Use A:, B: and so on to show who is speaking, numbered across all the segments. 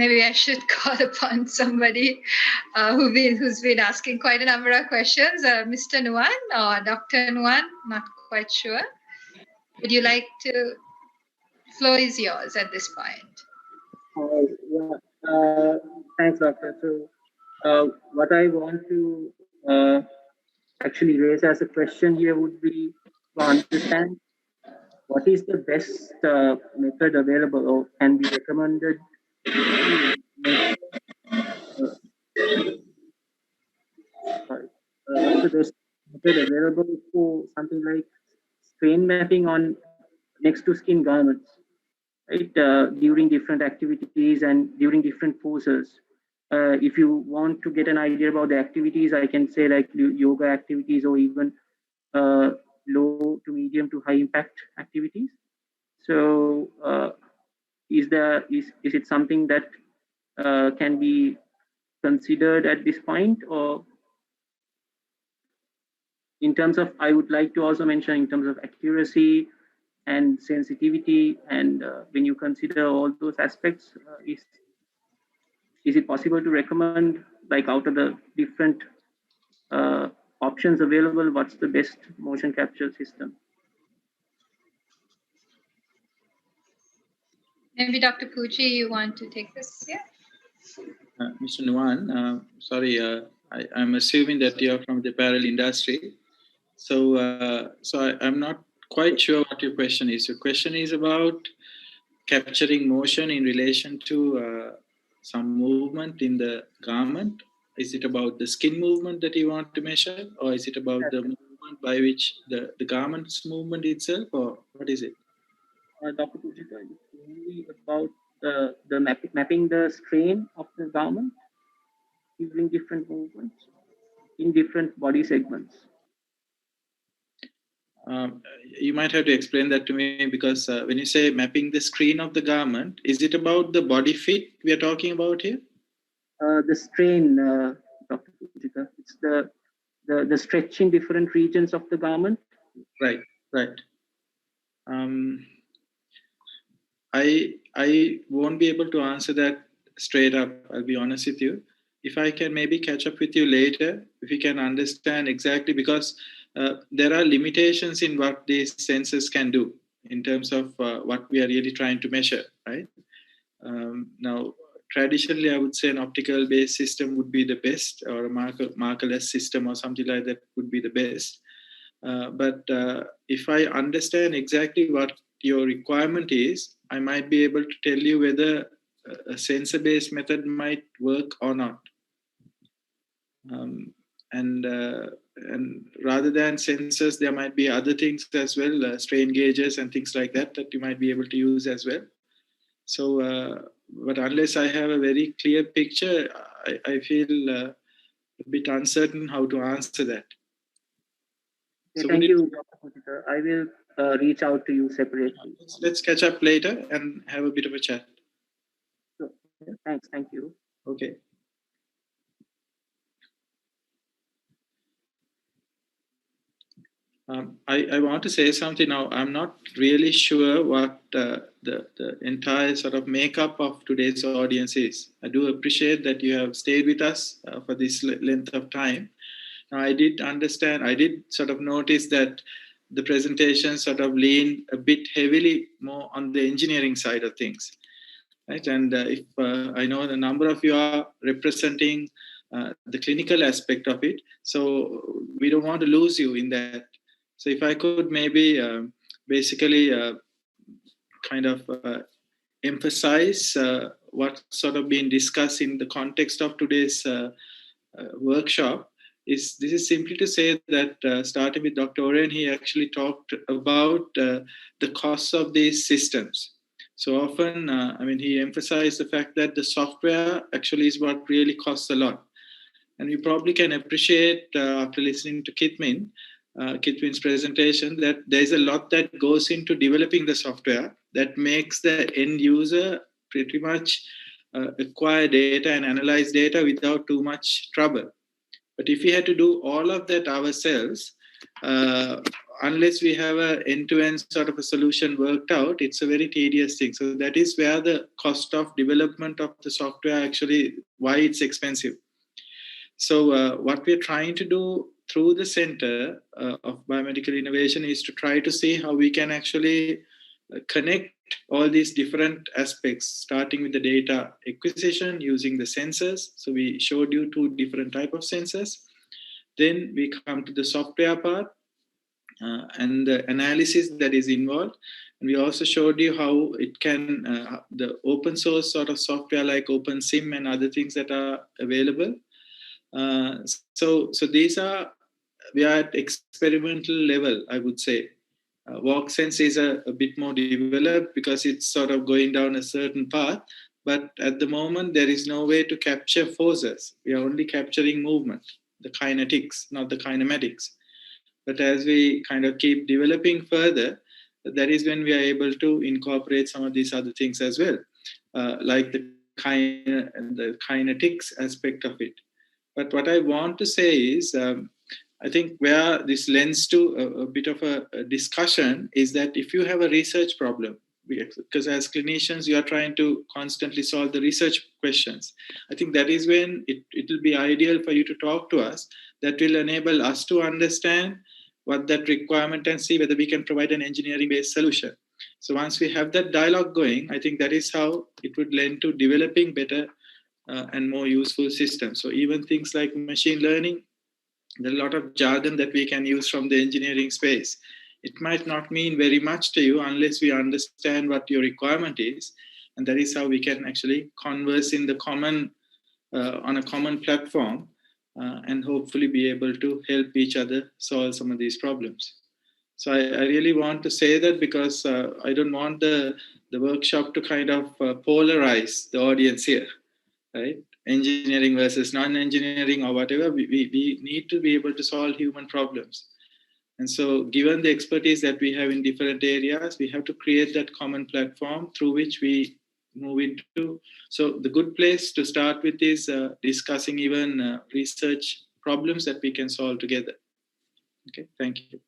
A: maybe I should call upon somebody who's been asking quite a number of questions. Mr. Nuwan or Dr. Nuwan, not quite sure. Would you like to? Floor is yours at this point.
B: Thanks, Doctor. So, what I want to actually raise as a question here would be to understand what is the best method available or can be recommended to measure, what's the best method available for something like strain mapping on next to skin garments, right? During different activities and during different poses. If you want to get an idea about the activities, I can say like yoga activities or even low to medium to high impact activities. So is it something that can be considered at this point? Or in terms of, I would like to also mention in terms of accuracy and sensitivity, and when you consider all those aspects, is it possible to recommend, like out of the different options available, what's the best motion capture system?
A: Maybe Dr. Pucci, you want to take this? Yeah.
C: Mr. Nuwan, sorry, I'm assuming that you're from the apparel industry. So, I'm not quite sure what your question is. Your question is about capturing motion in relation to some movement in the garment. Is it about the skin movement that you want to measure, or is it about the movement by which the garment's movement itself, or what is it?
B: Dr. Pujika, it's only about the mapping the strain of the garment using different movements in different body segments.
C: You might have to explain that to me, because when you say mapping the screen of the garment, is it about the body fit we are talking about here?
B: The strain, Dr. Pujika, it's the stretch in different regions of the garment.
C: Right. I won't be able to answer that straight up, I'll be honest with you. If I can maybe catch up with you later, if you can understand exactly, because there are limitations in what these sensors can do in terms of what we are really trying to measure, right? Now, traditionally, I would say an optical-based system would be the best, or a markerless system or something like that would be the best. But if I understand exactly what your requirement is, I might be able to tell you whether a sensor-based method might work or not. And rather than sensors, there might be other things as well, strain gauges and things like that you might be able to use as well. So, but unless I have a very clear picture, I feel a bit uncertain how to answer that.
B: So thank you, Dr. Pujika. I will reach out to you separately.
C: Let's catch up later and have a bit of a chat.
B: Sure. Thanks. Thank you.
C: Okay. I want to say something now. I'm not really sure what the entire sort of makeup of today's audience is. I do appreciate that you have stayed with us for this length of time. Now, I did sort of notice that the presentation sort of leaned a bit heavily more on the engineering side of things, right? And if I know the number of you are representing the clinical aspect of it, so we don't want to lose you in that. So if I could maybe basically kind of emphasize what's sort of being discussed in the context of today's workshop, this is simply to say that starting with Dr. Oren, he actually talked about the costs of these systems. So often, he emphasized the fact that the software actually is what really costs a lot. And you probably can appreciate after listening to Kitwin's presentation, that there's a lot that goes into developing the software that makes the end user pretty much acquire data and analyze data without too much trouble. But if we had to do all of that ourselves, unless we have an end-to-end sort of a solution worked out, it's a very tedious thing. So that is where the cost of development of the software actually, why it's expensive. So what we're trying to do through the Center of Biomedical Innovation is to try to see how we can actually connect all these different aspects, starting with the data acquisition using the sensors. So we showed you 2 different types of sensors. Then we come to the software part and the analysis that is involved. And we also showed you how it can, the open source sort of software like OpenSim and other things that are available. So these are, we are at experimental level, I would say. WalkSense is a bit more developed because it's sort of going down a certain path. But at the moment, there is no way to capture forces. We are only capturing movement, the kinetics, not the kinematics. But as we kind of keep developing further, that is when we are able to incorporate some of these other things as well, like the kinetics aspect of it. But what I want to say is, I think where this lends to a bit of a discussion is that if you have a research problem, because as clinicians, you are trying to constantly solve the research questions. I think that is when it will be ideal for you to talk to us. That will enable us to understand what that requirement and see whether we can provide an engineering-based solution. So once we have that dialogue going, I think that is how it would lend to developing better and more useful systems. So even things like machine learning, there are a lot of jargon that we can use from the engineering space. It might not mean very much to you unless we understand what your requirement is. And that is how we can actually converse in the common, on a common platform and hopefully be able to help each other solve some of these problems. So I really want to say that because I don't want the workshop to kind of polarize the audience here, right? Engineering versus non-engineering or whatever, we need to be able to solve human problems. And so given the expertise that we have in different areas, we have to create that common platform through which we move into. So the good place to start with is discussing even research problems that we can solve together. Okay, thank you.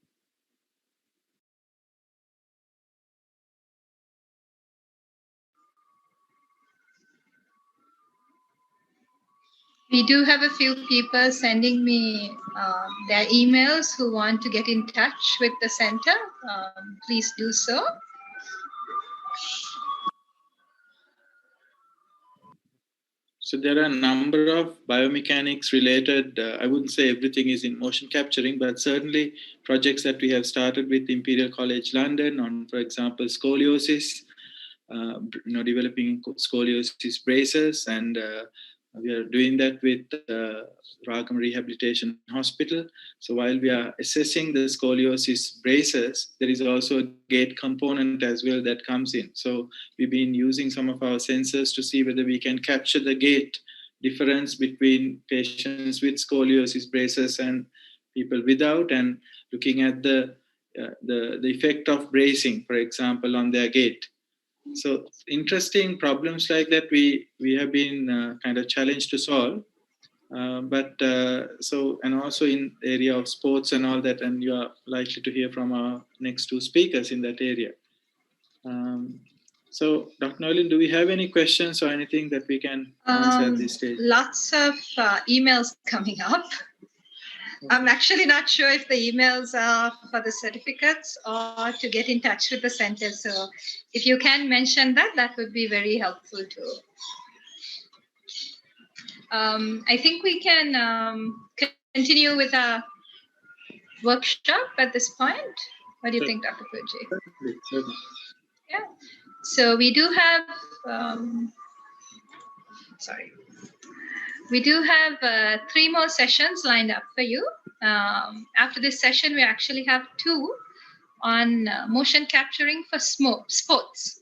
A: We do have a few people sending me their emails who want to get in touch with the center. Please do so.
C: So there are a number of biomechanics related, I wouldn't say everything is in motion capturing, but certainly projects that we have started with Imperial College London on, for example, scoliosis, developing scoliosis braces, and we are doing that with Rehabilitation Hospital. So while we are assessing the scoliosis braces, there is also a gait component as well that comes in. So we've been using some of our sensors to see whether we can capture the gait difference between patients with scoliosis braces and people without, and looking at the effect of bracing, for example, on their gait. So interesting problems like that we have been kind of challenged to solve. And also in the area of sports and all that, and you are likely to hear from our next 2 speakers in that area. So Dr. Nolan, do we have any questions or anything that we can answer at this stage?
A: Lots of emails coming up. I'm actually not sure if the emails are for the certificates or to get in touch with the center. So if you can mention that, that would be very helpful too. I think we can continue with our workshop at this point. What do you think, Dr. Puji?
C: Certainly.
A: Yeah. So we do have, we do have 3 more sessions lined up for you. After this session, we actually have 2 on motion capturing for sports.